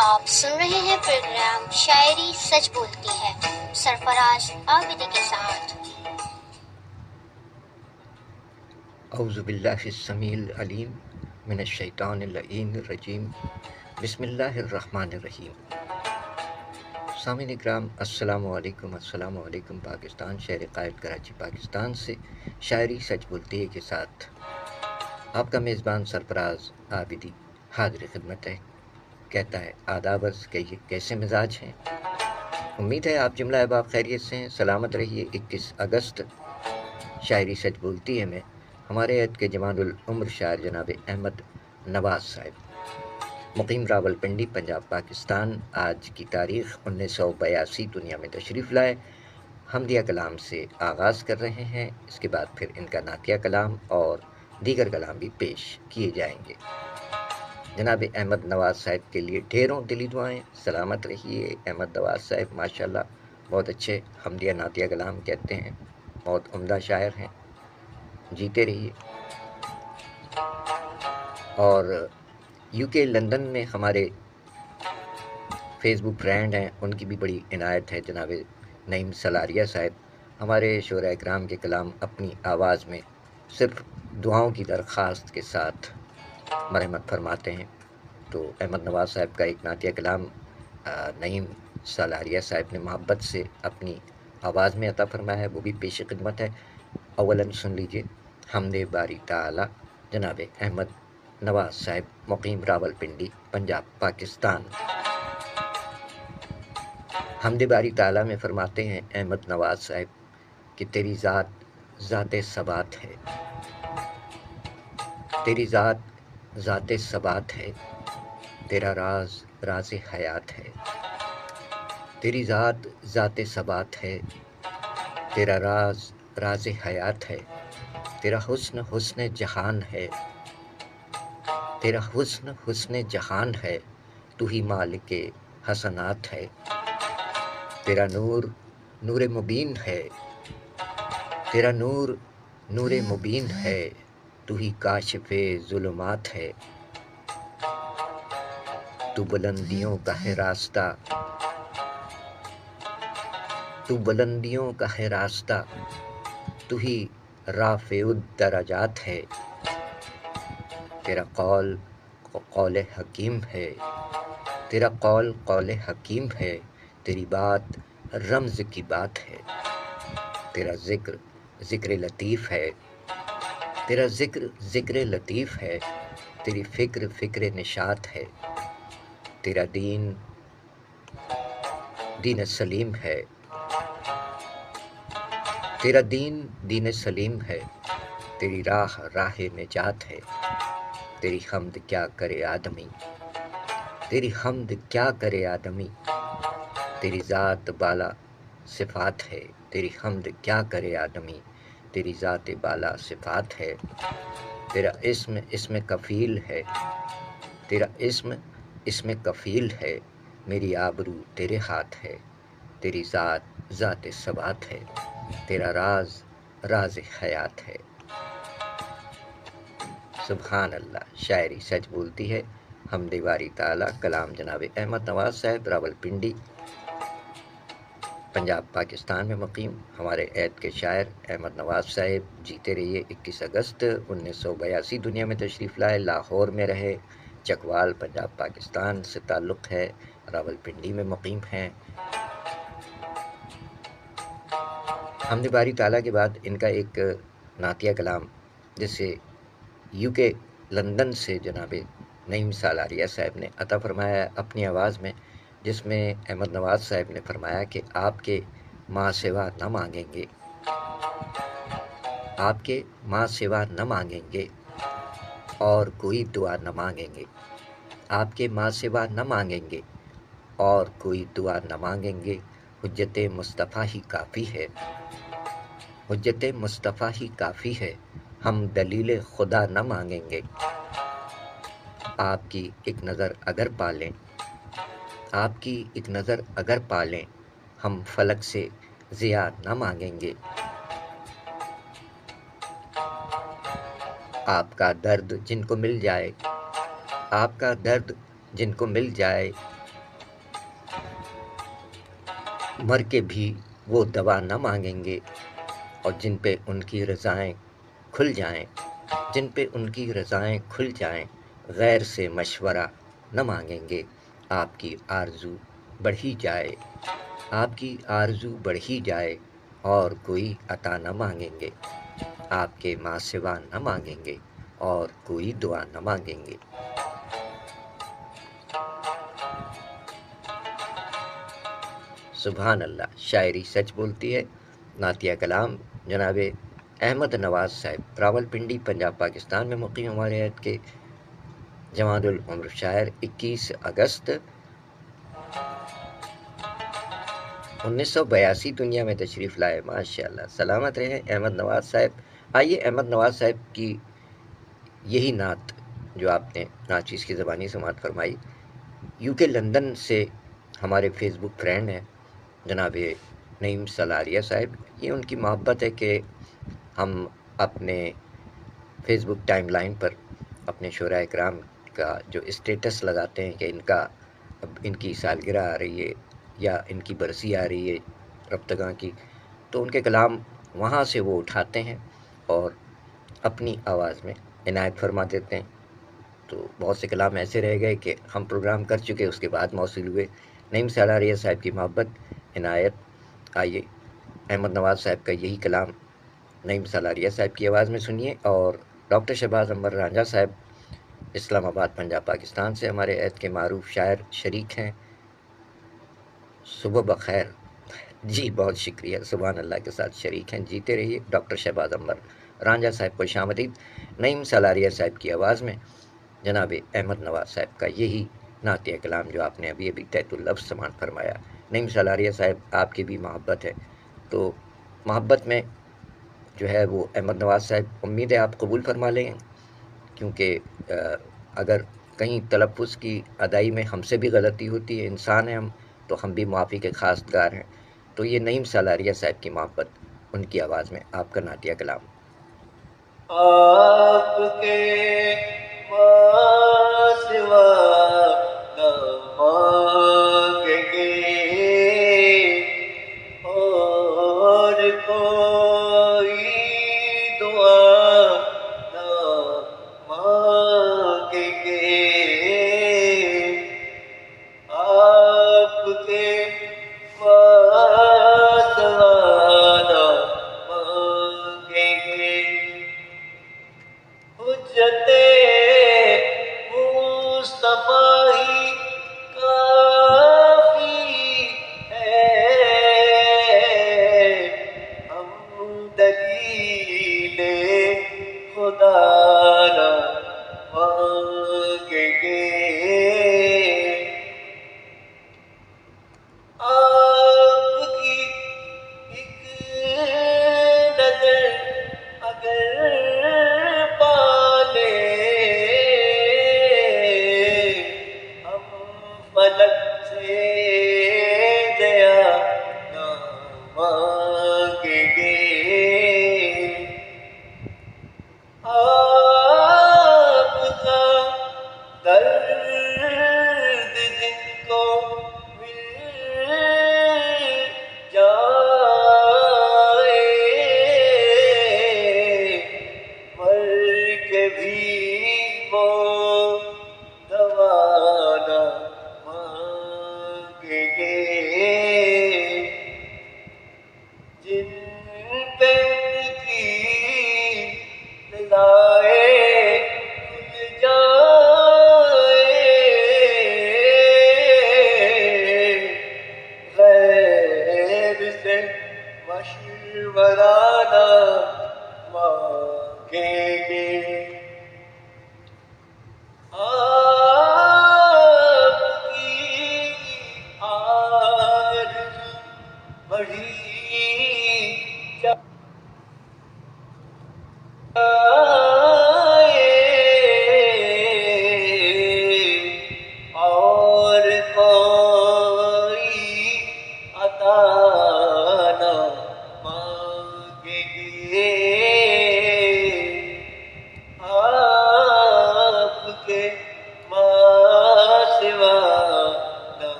آپ سن رہے ہیں پروگرام شاعری سچ بولتی ہے سرفراز عابدی کے ساتھ۔ اعوذ باللہ السمیع العلیم من الشیطان اللعین الرجیم، بسم اللہ الرحمن الرحیم۔ سامعین اکرام، السلام علیکم پاکستان، شہر قائد کراچی پاکستان سے شاعری سچ بولتی ہے کے ساتھ آپ کا میزبان سرفراز عابدی حاضر خدمت ہے۔ کہتا ہے آداب عرض، کیسے مزاج ہیں؟ امید ہے آپ جملہ احباب خیریت سے ہیں، سلامت رہیے۔ 21 اگست شاعری سچ بولتی ہے میں ہمارے عہد کے جوان العمر شاعر جناب احمد نواز صاحب مقیم راول پنڈی، پنجاب، پاکستان، آج کی تاریخ 1982 دنیا میں تشریف لائے۔ حمدیہ کلام سے آغاز کر رہے ہیں، اس کے بعد پھر ان کا نعتیہ کلام اور دیگر کلام بھی پیش کیے جائیں گے۔ جناب احمد نواز صاحب کے لیے ڈھیروں دلی دعائیں، سلامت رہیے احمد نواز صاحب، ماشاءاللہ بہت اچھے حمدیہ نعتیہ کلام کہتے ہیں، بہت عمدہ شاعر ہیں، جیتے رہیے۔ اور یو کے لندن میں ہمارے فیس بک فرینڈ ہیں، ان کی بھی بڑی عنایت ہے، جناب نعیم سلاریہ صاحب ہمارے شعراء اکرام کے کلام اپنی آواز میں صرف دعاؤں کی درخواست کے ساتھ مرحمت فرماتے ہیں۔ تو احمد نواز صاحب کا ایک نعتیہ کلام نعیم سلاریہ صاحب نے محبت سے اپنی آواز میں عطا فرمایا ہے، وہ بھی پیش خدمت ہے۔ اولاً سن لیجئے حمد باری تعالی جناب احمد نواز صاحب مقیم راول پنڈی، پنجاب، پاکستان۔ حمد باری تعالی میں فرماتے ہیں احمد نواز صاحب کہ تیری ذات ذات ثبات ہے، تیری ذات ذات ثبات ہے، تیرا راز راز حیات ہے، تیری ذات ذات ثبات ہے، تیرا راز راز حیات ہے، تیرا حسن حسن جہان ہے، تیرا حسن حسن جہان ہے، تو ہی مالک حسنات ہے، تیرا نور نور مبین ہے، تیرا نور نور مبین ہے، تو ہی کاشف ظلمات ہے، تو بلندیوں کا ہے راستہ، تو بلندیوں کا ہے راستہ، تو ہی رافع الدرجات ہے، تیرا قول قول حکیم ہے، تیرا قول قول حکیم ہے، تیری بات رمز کی بات ہے، تیرا ذکر ذکر لطیف ہے، تیرا ذکر ذکر لطیف ہے، تیری فکر فکر نشاط ہے، تیرا دین دین سلیم ہے، تیرا دین دین سلیم ہے، تیری راہ راہ نجات ہے، تیری حمد کیا کرے آدمی، تیری حمد کیا کرے آدمی، تیری ذات بالا صفات ہے، تیری حمد کیا کرے آدمی، تیری ذات بالا صفات ہے، تیرا اسم اسم کفیل ہے، تیرا اسم اسم کفیل ہے، میری آبرو تیرے ہاتھ ہے، تیری ذات ذات ثبات ہے، تیرا راز راز حیات ہے۔ سبحان اللہ، شاعری سچ بولتی ہے، حمد باری تعالی، کلام جناب احمد نواز صاحب راول پنڈی، پنجاب، پاکستان میں مقیم ہمارے عہد کے شاعر احمد نواز صاحب جیتے رہیے۔ 21 اگست 1982 دنیا میں تشریف لائے، لاہور میں رہے، چکوال، پنجاب، پاکستان سے تعلق ہے، راول پنڈی میں مقیم ہیں۔ حمد باری تعالیٰ کے بعد ان کا ایک نعتیہ کلام جسے یو کے لندن سے جناب نعیم سالاریہ صاحب نے عطا فرمایا اپنی آواز میں، جس میں احمد نواز صاحب نے فرمایا کہ آپ کے ماں سوا نہ مانگیں گے، آپ کے ماں سوا نہ مانگیں گے اور کوئی دعا نہ مانگیں گے، آپ کے ماں سوا نہ مانگیں گے اور کوئی دعا نہ مانگیں گے، حجت مصطفیٰ ہی کافی ہے، حجت مصطفیٰ ہی کافی ہے، ہم دلیل خدا نہ مانگیں گے، آپ کی ایک نظر اگر پالیں، آپ کی ایک نظر اگر پالیں، ہم فلک سے ضیاء نہ مانگیں گے، آپ کا درد جن کو مل جائے، آپ کا درد جن کو مل جائے، مر کے بھی وہ دوا نہ مانگیں گے، اور جن پہ ان کی رضائیں کھل جائیں، جن پہ ان کی رضائیں کھل جائیں، غیر سے مشورہ نہ مانگیں گے۔ آپ کی آرزو بڑھی جائے، آپ کی آرزو بڑھی جائے، اور کوئی عطا نہ مانگیں گے، آپ کے ماں سوا نہ مانگیں گے، اور کوئی دعا نہ مانگیں گے۔ سبحان اللہ، شاعری سچ بولتی ہے۔ نعتیہ کلام جناب احمد نواز صاحب، راول پنڈی، پنجاب، پاکستان میں مقیم ہمارے عہد کے جواد العمر شاعر، 21 اگست 1982 دنیا میں تشریف لائے۔ ماشاءاللہ، سلامت رہے احمد نواز صاحب۔ آئیے احمد نواز صاحب کی یہی نعت جو آپ نے ناچیز کی زبانی سماعت فرمائی، یو کے لندن سے ہمارے فیس بک فرینڈ ہیں جناب نعیم سلاریہ صاحب۔ یہ ان کی محبت ہے کہ ہم اپنے فیس بک ٹائم لائن پر اپنے شعراء کرام کا جو اسٹیٹس لگاتے ہیں کہ ان کی سالگرہ آ رہی ہے یا ان کی برسی آ رہی ہے رفتگاں کی، تو ان کے کلام وہاں سے وہ اٹھاتے ہیں اور اپنی آواز میں عنایت فرما دیتے ہیں۔ تو بہت سے کلام ایسے رہ گئے کہ ہم پروگرام کر چکے، اس کے بعد موصول ہوئے۔ نعیم سلاریہ صاحب کی محبت، عنایت۔ آئیے احمد نواز صاحب کا یہی کلام نعیم سلاریہ صاحب کی آواز میں سنیے، اور ڈاکٹر شہباز عنور رانجھا صاحب اسلام آباد، پنجاب، پاکستان سے ہمارے عہد کے معروف شاعر شریک ہیں۔ صبح بخیر، جی بہت شکریہ، سبحان اللہ کے ساتھ شریک ہیں، جیتے رہیے۔ ڈاکٹر شہباز عنور رانجھا صاحب کو خوش آمدید۔ نعیم سلاریہ صاحب کی آواز میں جناب احمد نواز صاحب کا یہی نعتیہ کلام جو آپ نے ابھی تحت اللفظ سماعت فرمایا۔ نعیم سلاریہ صاحب، آپ کی بھی محبت ہے، تو محبت میں جو ہے وہ احمد نواز صاحب امید ہے آپ قبول فرما لیں، کیونکہ اگر کہیں تلفظ کی ادائی میں ہم سے بھی غلطی ہوتی ہے، انسان ہیں ہم، تو ہم بھی معافی کے خواستگار ہیں۔ تو یہ نعیم سلاریہ صاحب کی محبت، ان کی آواز میں آپ کا نعتیہ کلام۔ آپ کے ماں سوا نہ مانگیں گے، اور کوئی دعا نہ مانگیں گے۔ آپ کے ماں سوا نہ مانگیں گے، حجت مصطفیٰ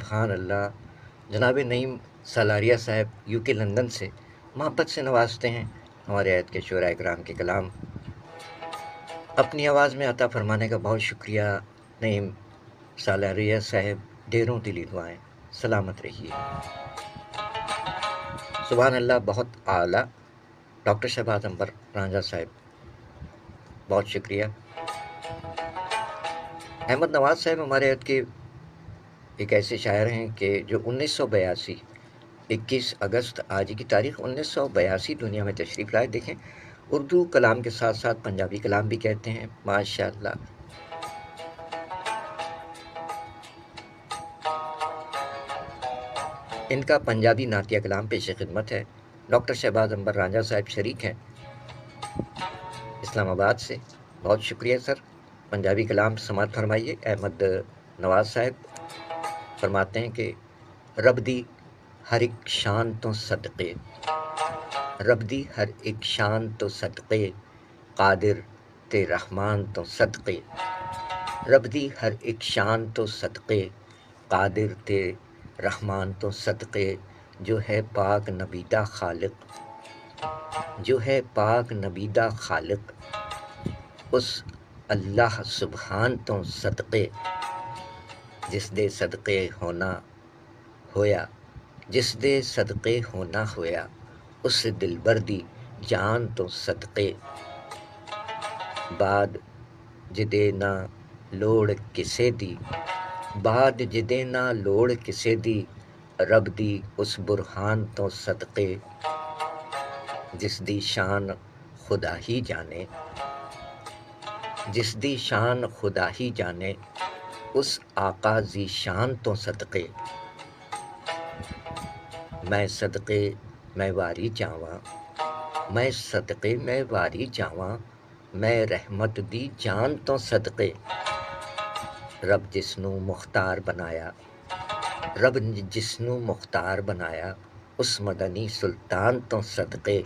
سبحان اللہ. جناب نعیم سالاریا صاحب یو کے لندن سے محبت سے نوازتے ہیں ہمارے عہد کے شعراء کرام کے کلام اپنی آواز میں عطا فرمانے کا. بہت شکریہ نعیم سالاریا صاحب. ڈھیروں دلی دعائیں. سلامت رہیے. سبحان اللہ. بہت اعلیٰ. ڈاکٹر شہباز عنبر رانجھا صاحب بہت شکریہ. احمد نواز صاحب ہمارے عہد کے ایک ایسے شاعر ہیں کہ جو 1982 21 اگست آج کی تاریخ 1982 دنیا میں تشریف لائے. دیکھیں اردو کلام کے ساتھ ساتھ پنجابی کلام بھی کہتے ہیں. ماشاء اللہ. ان کا پنجابی نعتیہ کلام پیش خدمت ہے. ڈاکٹر شہباز عنبر رانجھا صاحب شریک ہیں اسلام آباد سے. بہت شکریہ سر. پنجابی کلام سماعت فرمائیے. احمد نواز صاحب فرماتے ہیں کہ رب دی ہر ایک شان تو صدقے، رب دی ہر ایک شان تو صدقے، قادر تے رحمان تو صدقے، رب دی ہر ایک شان تو صدقے، قادر تے رحمان تو صدقے. جو ہے پاک نبیدہ خالق، جو ہے پاک نبیدہ خالق، اس اللہ سبحان تو صدقے. جس دے صدقے ہونا ہویا، جس دے صدقے ہونا ہویا، اس دلبر دی جان تو صدقے. بعد جدے نہ لوڑ کسے دی، بعد جدے نہ لوڑ کسے دی، رب دی اس برہان تو صدقے. جس دی شان خدا ہی جانے، جس دی شان خدا ہی جانے، اس آقا ذی شان تو صدقے. میں صدقے میں واری جاواں، میں صدقے میں واری جاواں، میں رحمت دی جان تو صدقے. رب جس نو مختار بنایا، رب جس نو مختار بنایا، اس مدنی سلطان تو صدقے.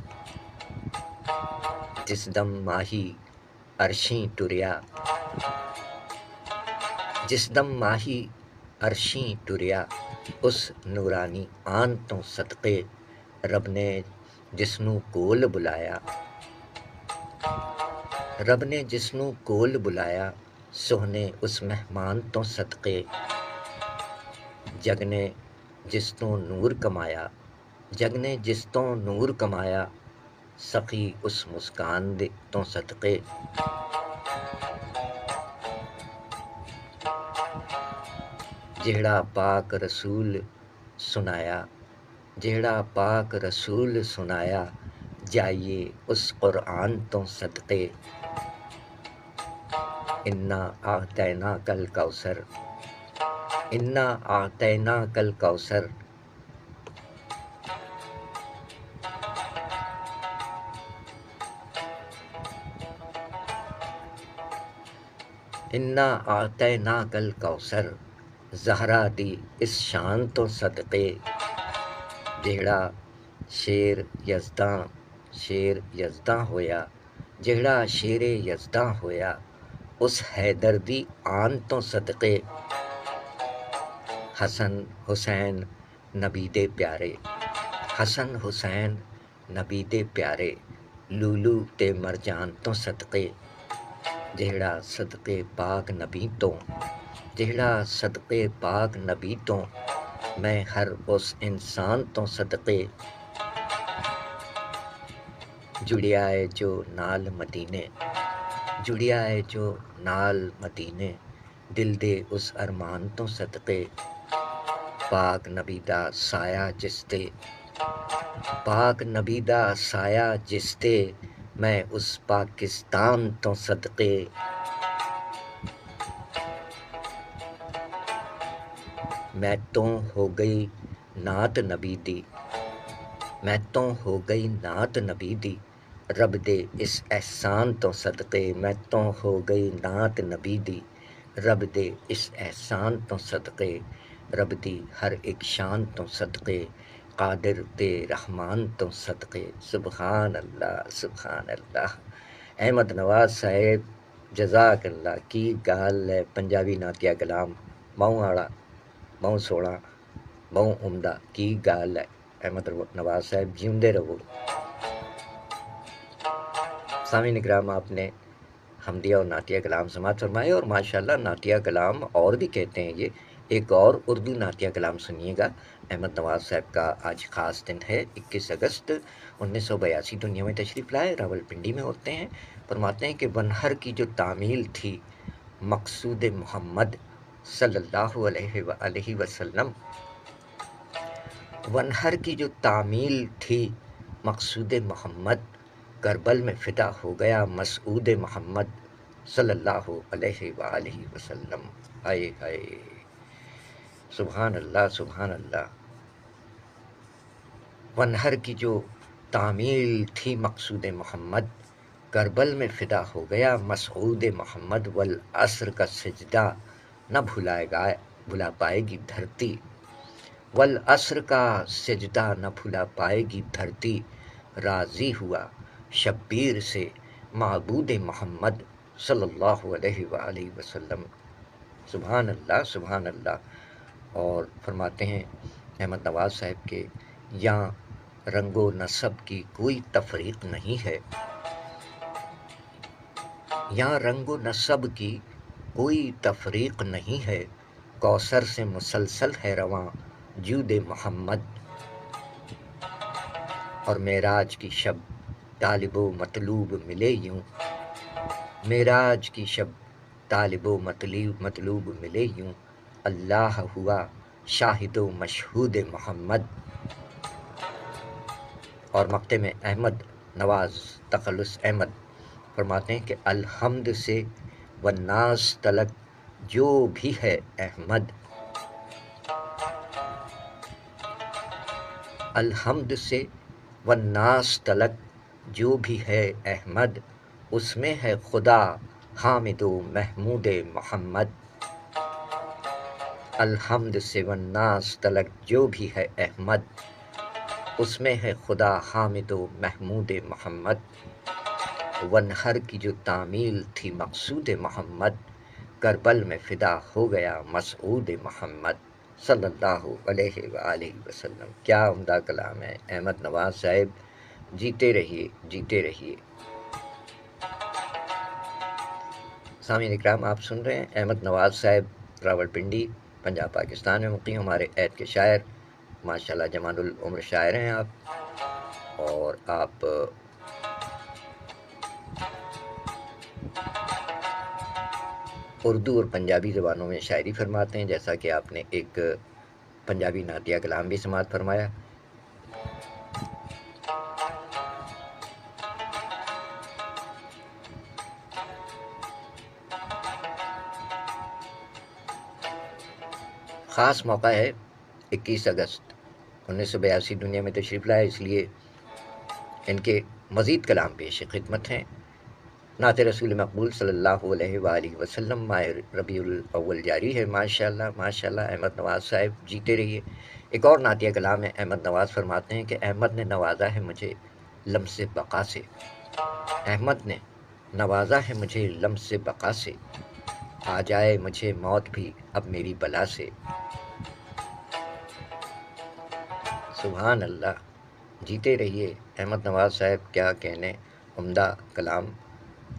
جس دم ماہی عرشیں ٹریا، جس دم ماہی عرشیں ٹریا، اس نورانی آن تو صدقے. رب نے جس نو کول بلایا، رب نے جس نو کول بلایا، سوہنے اس مہمان تو صدقے. جگ نے جس تو نور کمایا، جگ نے جس تو نور کمایا، سخی اس مسکان دے تو صدقے. جہڑا پاک رسول سنایا، جہڑا پاک رسول سنایا، جائیے اس قرآن تو صدقے. انا اعطیناک الکوثر، انا اعطیناک الکوثر. انا اعطیناک الکوثر، زہرا دی اس شان تو صدقے. جہڑا شیر یزداں، شیر یزداں ہویا، جہڑا شیر یزداں ہویا، اس حیدر دی آن تو صدقے. حسن حسین نبی دے پیارے، حسن حسین نبی دے پیارے، لولو تے مرجان تو صدقے. جہڑا صدقے پاک نبی تو، جہڑا صدقے پاک نبی تو، میں ہر اس انسان تو صدقے. جڑیا ہے جو نال مدینے، جڑیا ہے جو نال مدینے، دل دے اس ارمان تو صدقے. پاک نبی دا سایہ جس تے، پاک نبی دا سایہ جس تے، میں اس پاکستان تو صدقے. میں تو ہو گئی نعت نبی دی، میں تو ہو گئی نعت نبی دی، رب دے اس احسان تو صدقے. میں تو ہو گئی نعت نبی دی، رب دے اس احسان تو صدقے. رب دی ہر ایک شان تو صدقے، قادر تے رحمان تو صدقے. سبحان اللہ، سبحان اللہ. احمد نواز صاحب جزاک اللہ. کی گال ہے. پنجابی نعتیہ کلام بہوں آڑا بہوں سوڑا بہت عمدہ کی گال ہے احمد نواز صاحب، جیوندے رہو۔ سامعین اکرام، آپ نے حمدیہ اور نعتیہ کلام سماعت فرمائے، اور ماشاءاللہ نعتیہ کلام اور بھی کہتے ہیں یہ۔ ایک اور اردو نعتیہ کلام سنیے گا۔ احمد نواز صاحب کا آج خاص دن ہے، 21 اگست 1982 دنیا میں تشریف لائے، راول پنڈی میں ہوتے ہیں۔ فرماتے ہیں کہ ونہر کی جو تعمیل تھی مقصود محمد صلی اللہ علیہ وآلہ وسلم، ونہر کی جو تعمیل تھی مقصود محمد، کربل میں فدا ہو گیا مسعود محمد صلی اللہ علیہ وآلہ وسلم۔ ہائے ہائے، سبحان اللہ سبحان اللہ۔ ونہر کی جو تعمیل تھی مقصود محمد، کربل میں فدا ہو گیا مسعود محمد، والعصر کا سجدہ نہ بھلا پائے گی دھرتی، والعصر کا سجدہ نہ بھلا پائے گی دھرتی، راضی ہوا شبیر سے معبود محمد صلی اللہ علیہ وآلہ وسلم۔ سبحان اللہ سبحان اللہ۔ اور فرماتے ہیں احمد نواز صاحب کے یہاں رنگ و نسب کی کوئی تفریق نہیں ہے، یہاں رنگ و نسب کی کوئی تفریق نہیں ہے، کوثر سے مسلسل ہے رواں جود محمد، اور معراج کی شب طالب و مطلوب ملے یوں، معراج کی شب طالب و مطلوب ملے یوں، اللہ ہوا شاہد و مشہود محمد۔ اور مقطع احمد نواز تخلص احمد فرماتے ہیں کہ الحمد سے والناس تلک جو بھی ہے احمد، الحمد سے والناس تلک جو بھی ہے احمد، اس میں ہے خدا حامد و محمود محمد، الحمد سے والناس تلک جو بھی ہے احمد، اس میں ہے خدا حامد و محمود محمد۔ ونہر کی جو تعمیل تھی مقصود محمد، کربل میں فدا ہو گیا مسعود محمد صلی اللہ علیہ وآلہ وسلم۔ کیا عمدہ کلام ہے احمد نواز صاحب، جیتے رہیے جیتے رہیے۔ سامعین اکرام، آپ سن رہے ہیں احمد نواز صاحب راول پنڈی، پنجاب پاکستان میں مقیم، ہمارے عید کے شاعر، ماشاءاللہ جمال العمر شاعر ہیں آپ، اور آپ اردو اور پنجابی زبانوں میں شاعری فرماتے ہیں، جیسا کہ آپ نے ایک پنجابی نعتیہ کلام بھی سماعت فرمایا۔ خاص موقع ہے 21 اگست 1982 دنیا میں تشریف لائے، اس لیے ان کے مزید کلام پیش خدمت ہیں۔ نعت رسول مقبول صلی اللہ علیہ وآلہ وسلم، ماہ ربیع الاول جاری ہے، ماشاءاللہ ماشاءاللہ۔ احمد نواز صاحب جیتے رہیے۔ ایک اور نعتیہ کلام ہے، احمد نواز فرماتے ہیں کہ احمد نے نوازا ہے مجھے لمس بقا سے، احمد نے نوازا ہے مجھے لمس بقا سے، آ جائے مجھے موت بھی اب میری بلا سے۔ سبحان اللہ، جیتے رہیے احمد نواز صاحب، کیا کہنے، عمدہ کلام۔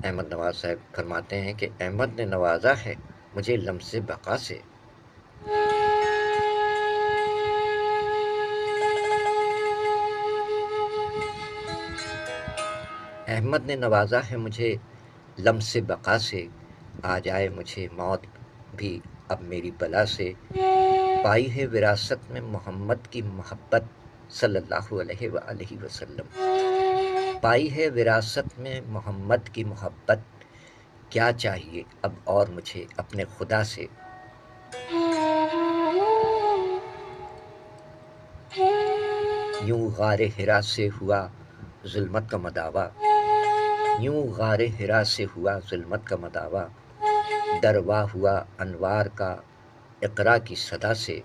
احمد نواز صاحب فرماتے ہیں کہ احمد نے نوازا ہے مجھے لمس بقا سے، احمد نے نوازا ہے مجھے لمس بقا سے، آ جائے مجھے موت بھی اب میری بلا سے، پائی ہے وراثت میں محمد کی محبت صلی اللہ علیہ وآلہ وسلم، پائی ہے وراثت میں محمد کی محبت، کیا چاہیے اب اور مجھے اپنے خدا سے۔ یوں غار حرا سے ہوا ظلمت کا مداوا، یوں غار حرا سے ہوا ظلمت کا مداوا، دروا ہوا انوار کا اقرا کی صدا سے،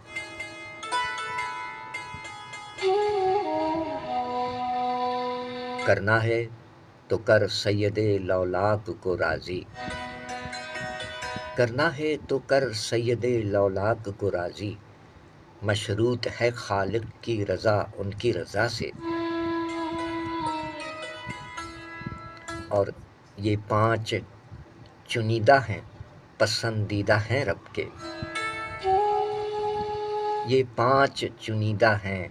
کرنا ہے تو کر سید لولاک کو راضی، کرنا ہے تو کر سید لولاک کو راضی، مشروط ہے خالق کی رضا ان کی رضا سے، اور یہ 5 چنیدہ ہیں پسندیدہ ہیں رب کے، یہ 5 چنیدہ ہیں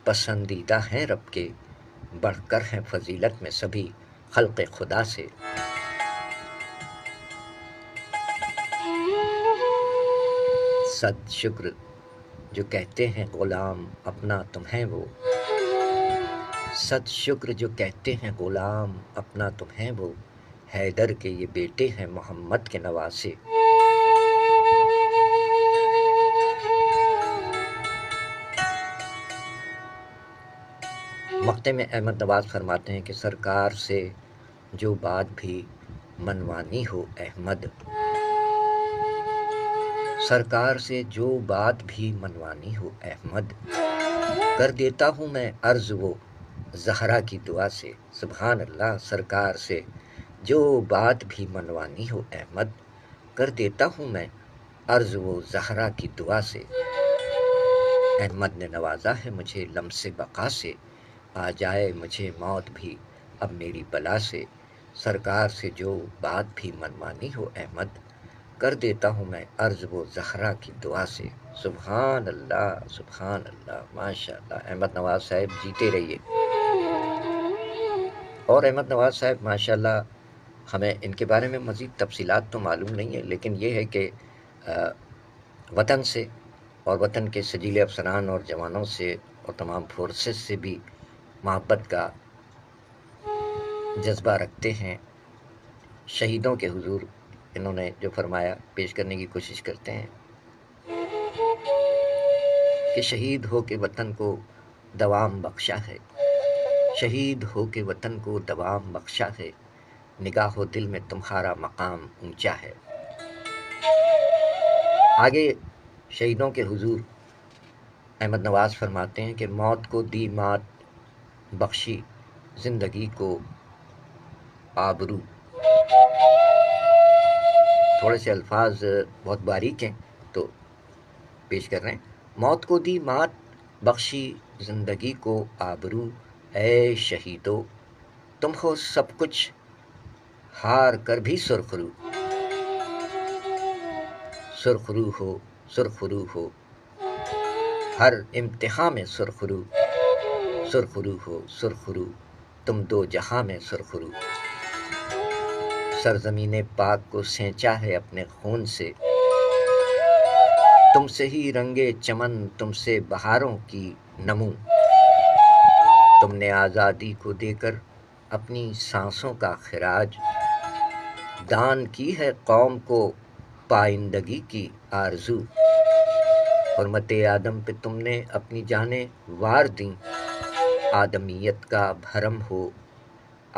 پسندیدہ ہیں رب کے، بڑھ کر ہیں فضیلت میں سبھی خلق خدا سے۔ صد شکر جو کہتے ہیں غلام اپنا تمہیں وہ، صد شکر جو کہتے ہیں غلام اپنا تمہیں وہ، حیدر کے یہ بیٹے ہیں محمد کے نواسے۔ مقطع میں احمد نواز فرماتے ہیں کہ سرکار سے جو بات بھی منوانی ہو احمد، سرکار سے جو بات بھی منوانی ہو احمد، کر دیتا ہوں میں عرض وہ زہرا کی دعا سے۔ سبحان اللہ، سرکار سے جو بات بھی منوانی ہو احمد، کر دیتا ہوں میں عرض وہ زہرا کی دعا سے۔ احمد نے نوازا ہے مجھے لمس بقا سے، آ جائے مجھے موت بھی اب میری بلا سے۔ سرکار سے جو بات بھی منوانی ہو احمد، کر دیتا ہوں میں عرض وہ زہرا کی دعا سے۔ سبحان اللہ، سبحان اللہ، ماشاء اللہ۔ احمد نواز صاحب جیتے رہیے۔ اور احمد نواز صاحب ماشاء اللہ، ہمیں ان کے بارے میں مزید تفصیلات تو معلوم نہیں ہے، لیکن یہ ہے کہ وطن سے اور وطن کے سجیلے افسران اور جوانوں سے اور تمام فورسز سے بھی محبت کا جذبہ رکھتے ہیں۔ شہیدوں کے حضور انہوں نے جو فرمایا پیش کرنے کی کوشش کرتے ہیں کہ شہید ہو کے وطن کو دوام بخشا ہے، شہید ہو کے وطن کو دوام بخشا ہے، نگاہ و دل میں تمہارا مقام اونچا ہے۔ آگے شہیدوں کے حضور احمد نواز فرماتے ہیں کہ موت کو دی مات بخشی زندگی کو آبرو۔ تھوڑے سے الفاظ بہت باریک ہیں تو پیش کر رہے ہیں۔ موت کو دی مات بخشی زندگی کو آبرو، اے شہیدو تم ہو سب کچھ ہار کر بھی سرخرو، سرخرو ہو، سرخرو ہو ہر امتحان میں سرخرو، سرخرو ہو، سرخرو تم دو جہاں میں سرخرو۔ سرزمین پاک کو سینچا ہے اپنے خون سے، تم سے ہی رنگے چمن، تم سے بہاروں کی نمو، تم نے آزادی کو دے کر اپنی سانسوں کا خراج دان کی ہے قوم کو پائندگی کی آرزو۔ حرمت آدم پہ تم نے اپنی جانیں وار دیں، آدمیت کا بھرم ہو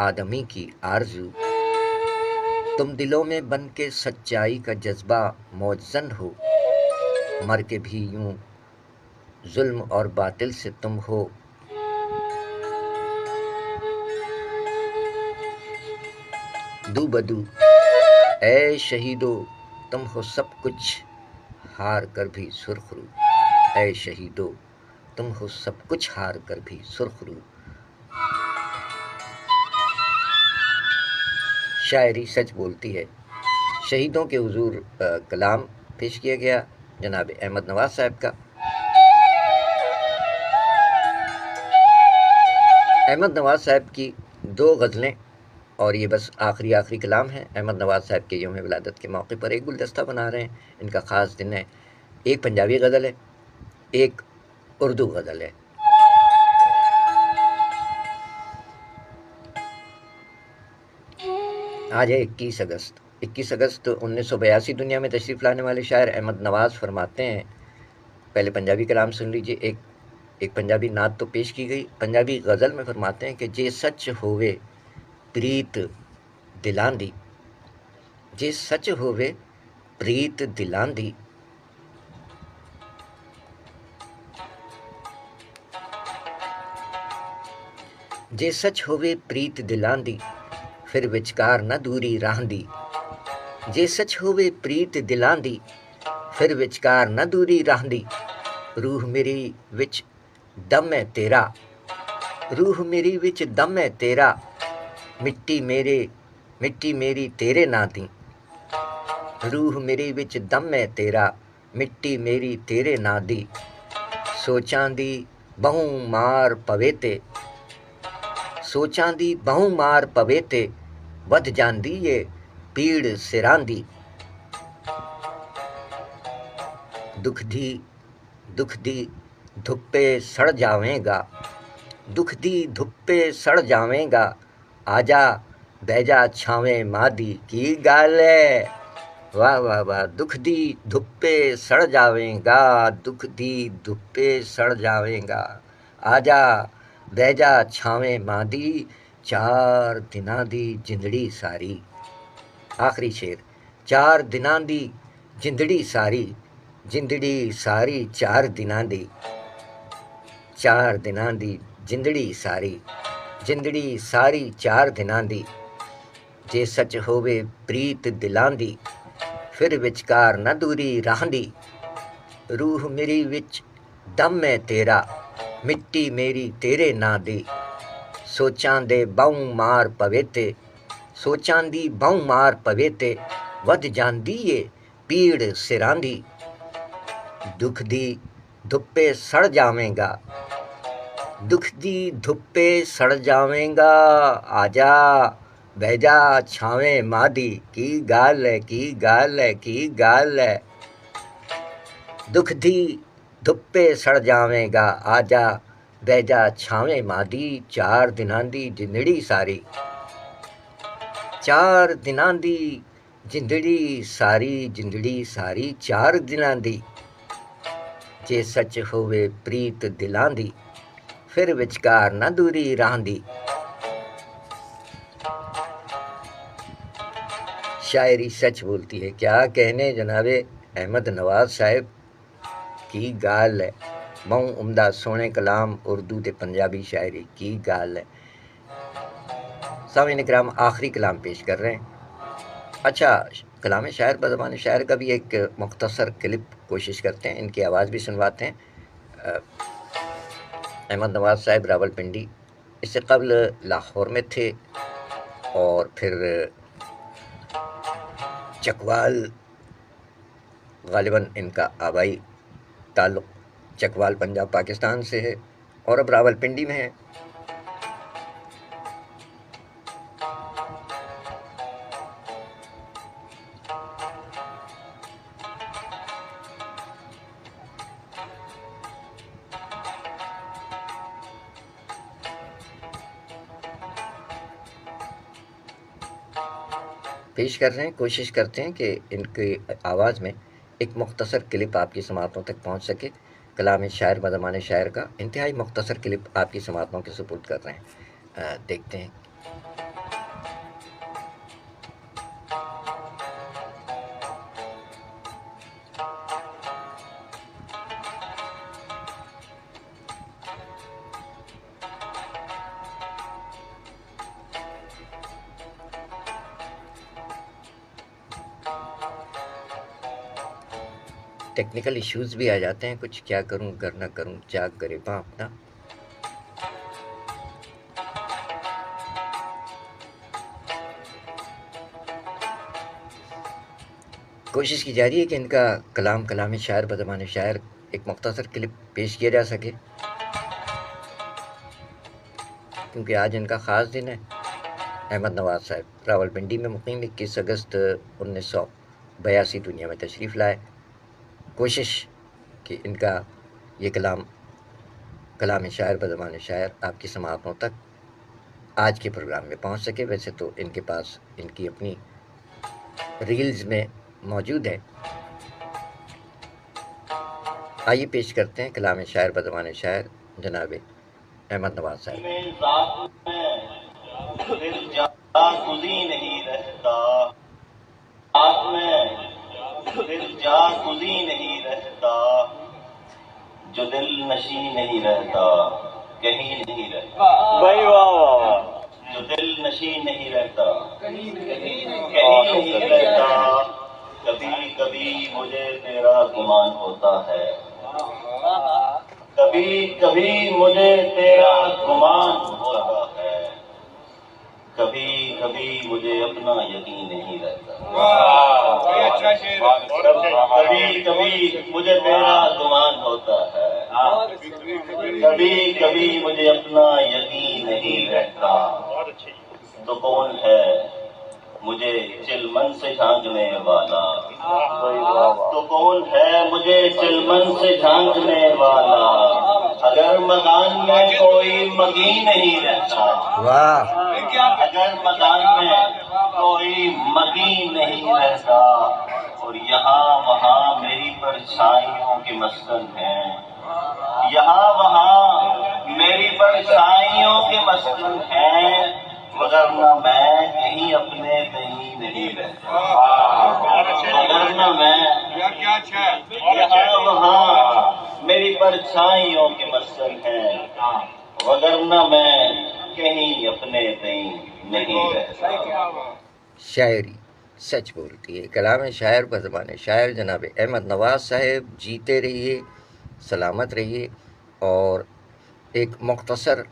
آدمی کی آرزو، تم دلوں میں بن کے سچائی کا جذبہ موجزن ہو، مر کے بھی یوں ظلم اور باطل سے تم ہو دو بدو، اے شہیدو تم ہو سب کچھ ہار کر بھی سرخرو، اے شہیدو تم ہو سب کچھ ہار کر بھی سرخرو۔ شاعری سچ بولتی ہے۔ شہیدوں کے حضور کلام پیش کیا گیا جناب احمد نواز صاحب کا۔ احمد نواز صاحب کی 2 غزلیں اور یہ بس آخری کلام ہے۔ احمد نواز صاحب کے یوم ولادت کے موقع پر ایک گلدستہ بنا رہے ہیں، ان کا خاص دن ہے۔ ایک پنجابی غزل ہے، ایک اردو غزل ہے۔ آج ہے 21 اگست۔ 21 اگست 1982 دنیا میں تشریف لانے والے شاعر احمد نواز فرماتے ہیں، پہلے پنجابی کلام سن لیجئے، ایک پنجابی نعت تو پیش کی گئی۔ پنجابی غزل میں فرماتے ہیں کہ جے سچ ہووے پریت دلاں دی، جے سچ ہووے پریت دلاں دی، جے سچ ہووے پریت دلاں دی، پھر وچکار نہ دوری راہندی، جے سچ ہووے پریت دلاں دی، پھر وچکار نہ دوری راہندی، روح میری وچ دم ہے تیرا، روح میری وچ دم ہے تیرا، مٹی میری تیرے نا دی، روح میری وچ دم ہے تیرا، مٹی میری تیرے نا دی، سوچاں دی بہوں مار پوے تے، سوچاں دی بہوں مار پوے تے، ود جاندی اے پیڑ سراں دی، دکھ دی دھپے سڑ جاویں گا، دکھ دی دھپے سڑ جاویں گا، آجا بہ جا چھاویں ماں دی، کی گل ہے، واہ واہ واہ، دکھ دی دھپے سڑ جاویں گا، دکھ دی دھپے سڑ جاویں گا، آجا بہ جا چھاویں ماں دی، چار دناں دی جندڑی ساری، آخری شعر، چار دناں دی جندڑی ساری، جندڑی ساری چار دناں دی، چار دناں دی جندڑی ساری، جندڑی ساری چار دناں دی، جے سچ ہووے پریت دلاں دی، پھر وچکار نہ دوری رہندی، روح میری وچ دم ہے تیرا، مٹی میری تیرے نا دی، سوچاں دے بہوں مار پوے تے، سوچاں دی بہوں مار پوے تے، ود جاندی اے پیڑ سراں دی، دکھ دی دھپے سڑ جاویں گا، دکھ دی دھپے سڑ جاویں گا، آجا بہ جا چھاویں ماں دی، کی گل ہے، کی گل ہے، کی گل ہے، دکھ دی دھپے سڑ جاویں گا، آجا بہ جا چھاویں ماں دی، چار دناں دی جندڑی ساری، چار دناں دی جندڑی ساری، جندڑی ساری چار دناں دی، جے سچ ہووے پریت دلاں دی، پھر وچکار نہ دوری رہندی، شاعری سچ بولتی ہے، کیا کہنے جناب احمد نواز صاحب، کی گال ہے، بہوں عمدہ سونے کلام اردو تے پنجابی شاعری، کی گال ہے۔ سامعین اکرام آخری کلام پیش کر رہے ہیں۔ اچھا، کلام شاعر بزبان شاعر کا بھی ایک مختصر کلپ کوشش کرتے ہیں، ان کی آواز بھی سنواتے ہیں۔ احمد نواز صاحب راول پنڈی اس سے قبل لاہور میں تھے، اور پھر چکوال، غالباً ان کا آبائی تعلق چکوال پنجاب پاکستان سے ہے، اور اب راول پنڈی میں ہے۔ پیش کر رہے ہیں، کوشش کرتے ہیں کہ ان کی آواز میں ایک مختصر کلپ آپ کی سماعتوں تک پہنچ سکے۔ کلام شاعر بزبان شاعر کا انتہائی مختصر کلپ آپ کی سماعتوں کے سپرد کر رہے ہیں، دیکھتے ہیں۔ ٹیکنیکل ایشوز بھی آ جاتے ہیں کچھ، کیا کروں گر نہ کروں جاگ گریباں اپنا۔ کوشش کی جا رہی ہے کہ ان کا کلام شاعر بزبان شاعر ایک مختصر کلپ پیش کیا جا سکے، کیونکہ آج ان کا خاص دن ہے۔ احمد نواز صاحب راول پنڈی میں مقیم 21 اگست 1982 دنیا میں تشریف لائے۔ کوشش کہ ان کا یہ کلام شاعر بزبان شاعر آپ کی سماعتوں تک آج کے پروگرام میں پہنچ سکے۔ ویسے تو ان کے پاس ان کی اپنی ریلز میں موجود ہے۔ آئیے پیش کرتے ہیں کلام شاعر بزبان شاعر جناب احمد نواز صاحب۔ نہیں رہتا، آنکھ میں دل جاگزی نہیں رہتا، جو دل نشیں نہیں رہتا کہیں نہیں رہتا، بھائی واہ واہ، جو دل نشیں نہیں رہتا کہیں نہیں رہتا، کبھی کبھی مجھے تیرا گمان ہوتا ہے، کبھی کبھی مجھے تیرا گمان ہوتا ہے، کبھی کبھی مجھے اپنا یقین نہیں رہتا، کبھی کبھی مجھے تیرا گمان ہوتا ہے، کبھی کبھی مجھے اپنا یقین نہیں رہتا، تو کون ہے مجھے چلمن سے جھانکنے والا، تو کون ہے مجھے چلمن سے جھانکنے والا، اگر مکان میں کوئی مگی نہیں رہتا، واہ، اگر مکان میں کوئی مگی نہیں رہتا، اور یہاں وہاں میری پرچھائیوں کے مسکن ہیں، یہاں وہاں میری پرچھائیوں کے مسکن ہیں، وگرنہ میں کہیں اپنے کہیں نہیں رہتا، وگرنہ میں یہاں وہاں میری پرچھائیوں کے مسکن ہیں، وگرنہ میں کہیں اپنے کہیں نہیں رہتا۔ شاعری سچ بولتی ہے، کلام شاعر بزبان شاعر جناب احمد نواز صاحب، جیتے رہیے، سلامت رہیے، اور ایک مختصر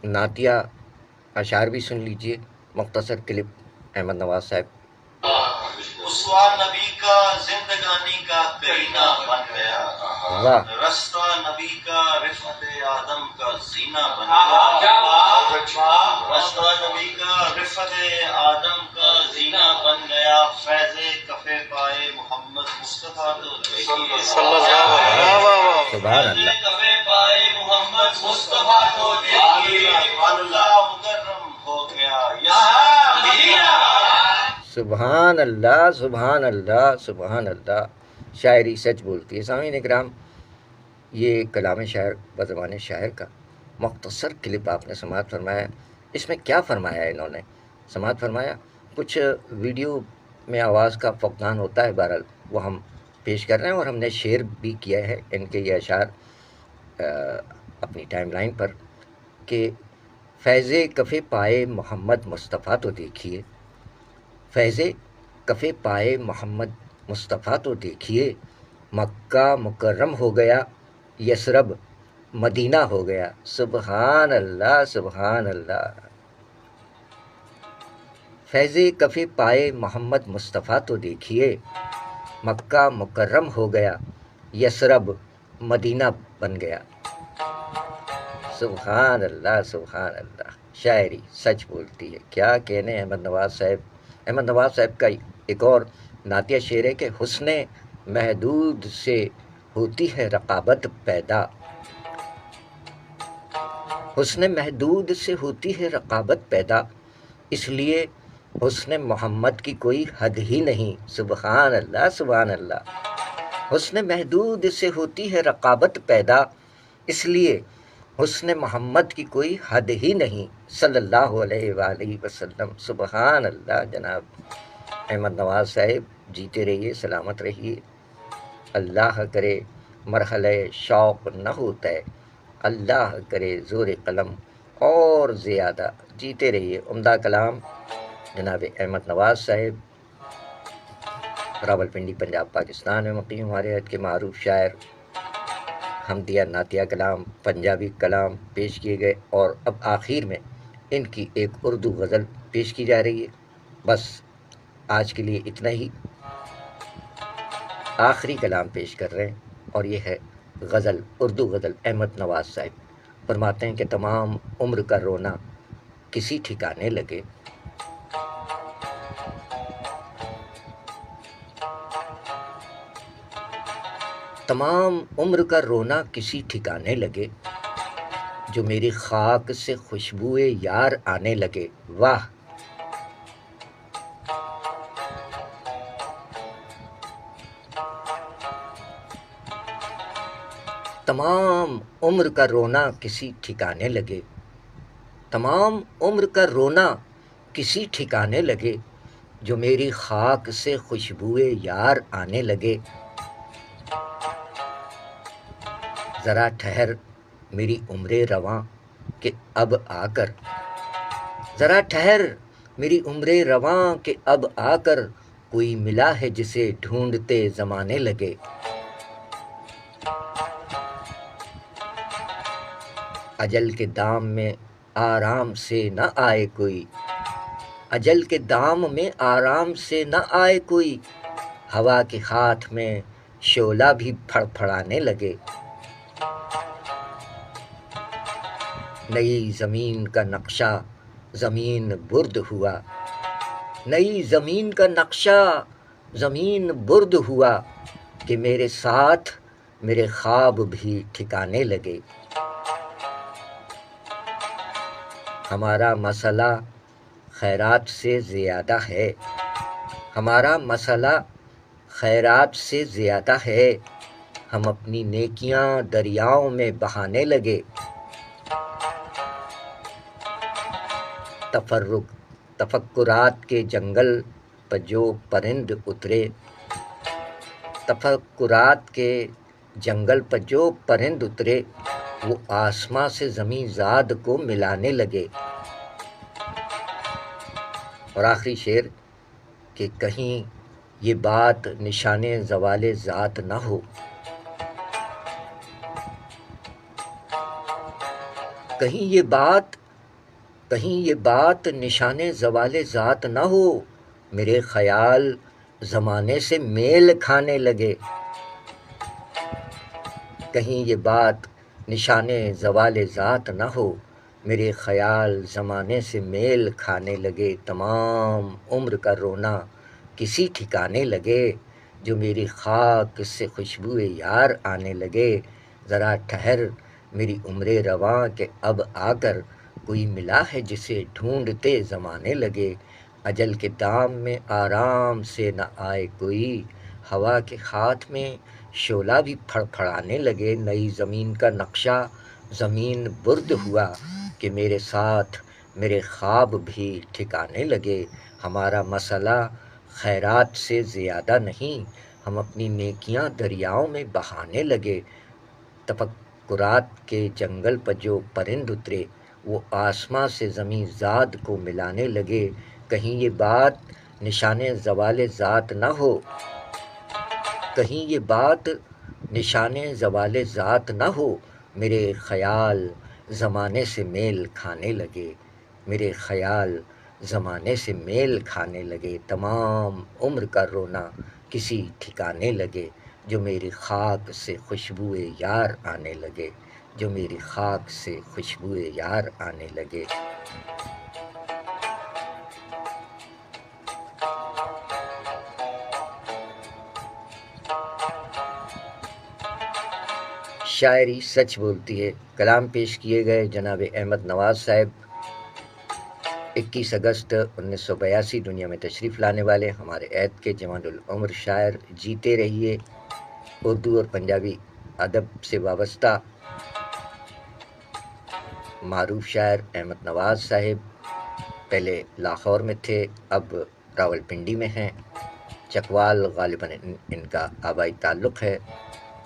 نعتیہ اشعار بھی سن لیجئے، مختصر کلپ احمد نواز صاحب۔ اسوا نبی کا زندگانی کا کرینہ بن گیا، واہ، رستہ نبی کا رفعت آدم کا زینہ بن گیا، رستہ نبی کا رفعت آدم کا زینہ بن گیا، فیض کفے پائے محمد مصطفیٰ تو دیکھیے، سبحان اللہ، کفے پائے محمد مصطفیٰ تو دیکھیے، اللہ مکرم ہو گیا یہاں مدینہ۔ سبحان اللہ، سبحان اللہ، سبحان اللہ، شاعری سچ بولتی ہے۔ سامعین اکرام، یہ کلام شاعر بزبان شاعر کا مختصر کلپ آپ نے سماعت فرمایا۔ اس میں کیا فرمایا ہے انہوں نے؟ سماعت فرمایا، کچھ ویڈیو میں آواز کا فقدان ہوتا ہے، بہرحال وہ ہم پیش کر رہے ہیں، اور ہم نے شیئر بھی کیا ہے ان کے یہ اشعار اپنی ٹائم لائن پر، کہ فیض کفِ پائے محمد مصطفیٰ تو دیکھیے، فیض کفِ پائے محمد مصطفیٰ تو دیکھیے، مکہ مکرم ہو گیا، یثرب مدینہ ہو گیا۔ سبحان اللہ، سبحان اللہ، فیض کفِ پائے محمد مصطفیٰ تو دیکھیے، مکہ مکرم ہو گیا، یثرب مدینہ بن گیا۔ سبحان اللہ، سبحان اللہ، شاعری سچ بولتی ہے۔ کیا کہنے احمد نواز صاحب۔ احمد نواز صاحب کا ایک اور نعتیہ شعر ہے کہ حسن محدود سے ہوتی ہے رقابت پیدا، حسن محدود سے ہوتی ہے رقابت پیدا، اس لیے حسن محمد کی کوئی حد ہی نہیں۔ سبحان اللہ، سبحان اللہ، حسن محدود سے ہوتی ہے رقابت پیدا، اس لیے حسن محمد کی کوئی حد ہی نہیں، صلی اللہ علیہ وآلہ وسلم۔ سبحان اللہ، جناب احمد نواز صاحب، جیتے رہیے، سلامت رہیے، اللہ کرے مرحلہ شوق نہ ہوتا ہے، اللہ کرے زور قلم اور زیادہ۔ جیتے رہیے، عمدہ کلام جناب احمد نواز صاحب، راولپنڈی پنجاب پاکستان میں مقیم ہمارے حد کے معروف شاعر، حمدیہ نعتیہ کلام، پنجابی کلام پیش کیے گئے، اور اب آخر میں ان کی ایک اردو غزل پیش کی جا رہی ہے۔ بس آج کے لیے اتنا ہی، آخری کلام پیش کر رہے ہیں، اور یہ ہے غزل، اردو غزل، احمد نواز صاحب فرماتے ہیں کہ تمام عمر کا رونا کسی ٹھکانے لگے، تمام عمر کا رونا کسی ٹھکانے لگے، جو میری خاک سے خوشبوئے یار آنے لگے۔ واہ، تمام عمر کا رونا کسی ٹھکانے لگے، تمام عمر کا رونا کسی ٹھکانے لگے، جو میری خاک سے خوشبوئے یار آنے لگے۔ ذرا ٹھہر میری عمر رواں کہ اب آ کر، ذرا ٹھہر میری عمر رواں کہ اب آ کر، کوئی ملا ہے جسے ڈھونڈتے زمانے لگے۔ اجل کے دام میں آرام سے نہ آئے کوئی، اجل کے دام میں آرام سے نہ آئے کوئی، ہوا کے ہاتھ میں شعلہ بھی پھڑ پھڑانے لگے۔ نئی زمین کا نقشہ زمین برد ہوا، نئی زمین کا نقشہ زمین برد ہوا، کہ میرے ساتھ میرے خواب بھی ٹھکانے لگے۔ ہمارا مسئلہ خیرات سے زیادہ ہے، ہمارا مسئلہ خیرات سے زیادہ ہے، ہم اپنی نیکیاں دریاؤں میں بہانے لگے۔ تفکرات کے جنگل پر جو پرند اترے، تفکرات کے جنگل پر جو پرند اترے، وہ آسماں سے زمین زاد کو ملانے لگے۔ اور آخری شعر کہ کہیں یہ بات نشان زوال ذات نہ ہو، کہیں یہ بات نشان زوال ذات نہ ہو، میرے خیال زمانے سے میل کھانے لگے۔ کہیں یہ بات نشان زوال ذات نہ ہو، میرے خیال زمانے سے میل کھانے لگے۔ تمام عمر کا رونا کسی ٹھکانے لگے، جو میری خاک سے خوشبو یار آنے لگے۔ ذرا ٹھہر میری عمر رواں کہ اب آ کر کوئی ملا ہے جسے ڈھونڈتے زمانے لگے۔ اجل کے دام میں آرام سے نہ آئے کوئی، ہوا کے ہاتھ میں شعلہ بھی پھڑ پھڑانے لگے۔ نئی زمین کا نقشہ زمین برد ہوا، کہ میرے ساتھ میرے خواب بھی ٹھکانے لگے۔ ہمارا مسئلہ خیرات سے زیادہ نہیں، ہم اپنی نیکیاں دریاؤں میں بہانے لگے۔ تفکرات کے جنگل پر جو پرند اترے، وہ آسماں سے زمین زاد کو ملانے لگے۔ کہیں یہ بات نشان زوال ذات نہ ہو، کہیں یہ بات نشان زوال ذات نہ ہو، میرے خیال زمانے سے میل کھانے لگے، میرے خیال زمانے سے میل کھانے لگے۔ تمام عمر کا رونا کسی ٹھکانے لگے، جو میری خاک سے خوشبو یار آنے لگے، جو میری خاک سے خوشبو یار آنے لگے۔ شاعری سچ بولتی ہے۔ کلام پیش کیے گئے جناب احمد نواز صاحب، 21 اگست 1982 دنیا میں تشریف لانے والے ہمارے عید کے جوان العمر شاعر۔ جیتے رہیے۔ اردو اور پنجابی ادب سے وابستہ معروف شاعر احمد نواز صاحب پہلے لاہور میں تھے، اب راول پنڈی میں ہیں۔ چکوال غالباً ان کا آبائی تعلق ہے۔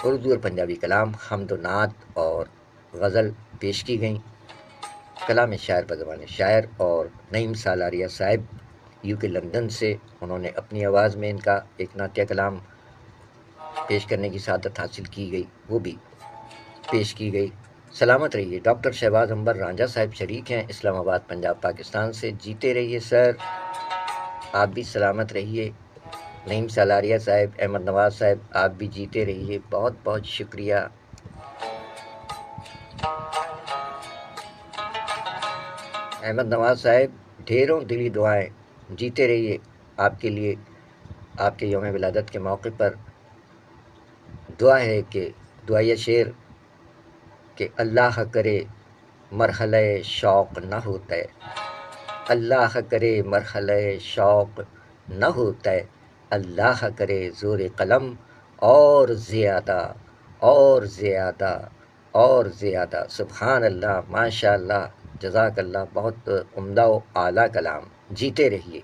اردو اور پنجابی کلام، حمد و نعت اور غزل پیش کی گئیں۔ کلام شاعر بزبان شاعر اور نعیم سالاریہ صاحب یو کے لندن سے، انہوں نے اپنی آواز میں ان کا ایک نعتیہ کلام پیش کرنے کی سعادت حاصل کی گئی، وہ بھی پیش کی گئی۔ سلامت رہیے۔ ڈاکٹر شہباز عنبر رانجھا صاحب شریک ہیں اسلام آباد پنجاب پاکستان سے۔ جیتے رہیے سر، آپ بھی سلامت رہیے۔ نعیم سالاریہ صاحب، احمد نواز صاحب، آپ بھی جیتے رہیے، بہت بہت شکریہ۔ احمد نواز صاحب، ڈھیروں دلی دعائیں، جیتے رہیے۔ آپ کے لیے آپ کے یوم ولادت کے موقع پر دعا ہے کہ دعائیہ شعر کہ اللہ کرے مرحلہ شوق نہ ہوتا ہے، اللہ کرے مرحلہ شوق نہ ہوتا ہے، اللہ کرے زور قلم اور زیادہ اور زیادہ اور زیادہ۔ سبحان اللہ، ماشاء اللہ، جزاک اللہ، بہت عمدہ و اعلیٰ کلام۔ جیتے رہیے۔